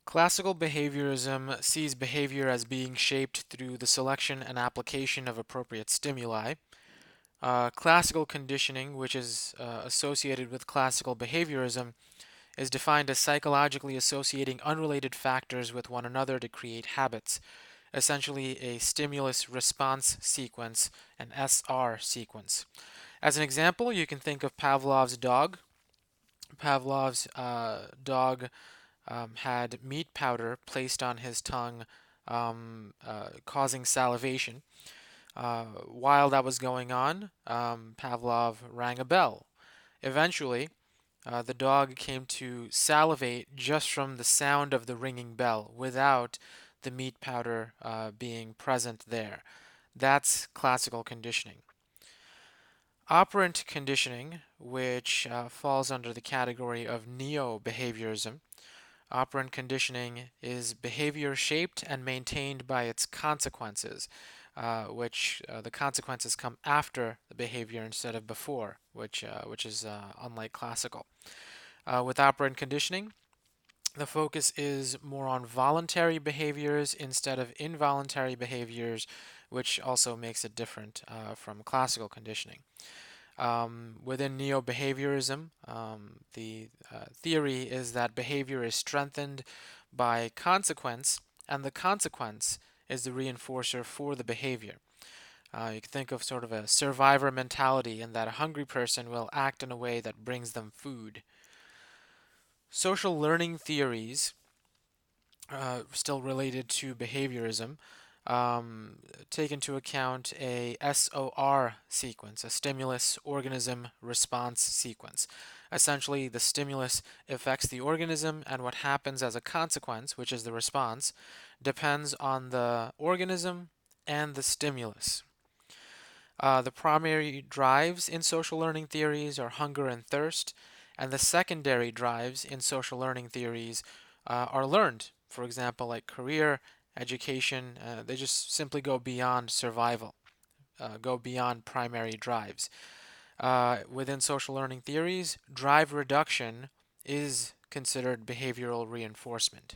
Classical behaviorism sees behavior as being shaped through the selection and application of appropriate stimuli. Classical conditioning, which is associated with classical behaviorism, is defined as psychologically associating unrelated factors with one another to create habits, essentially a stimulus response sequence, an SR sequence. As an example, you can think of Pavlov's dog. Pavlov's dog had meat powder placed on his tongue, causing salivation. While that was going on, Pavlov rang a bell. Eventually, the dog came to salivate just from the sound of the ringing bell without the meat powder being present there. That's classical conditioning. Operant conditioning, which falls under the category of neo-behaviorism. Operant conditioning is behavior shaped and maintained by its consequences, which the consequences come after the behavior instead of before, which is unlike classical. With operant conditioning, the focus is more on voluntary behaviors instead of involuntary behaviors, which also makes it different from classical conditioning. Within neo-behaviorism, the theory is that behavior is strengthened by consequence, and the consequence is the reinforcer for the behavior. You can think of sort of a survivor mentality in that a hungry person will act in a way that brings them food. Social learning theories, still related to behaviorism, take into account a SOR sequence, a stimulus organism response sequence. Essentially, the stimulus affects the organism, and what happens as a consequence, which is the response, depends on the organism and the stimulus. The primary drives in social learning theories are hunger and thirst, and the secondary drives in social learning theories are learned. For example, like career, education, they just simply go beyond survival, go beyond primary drives. Within social learning theories, drive reduction is considered behavioral reinforcement.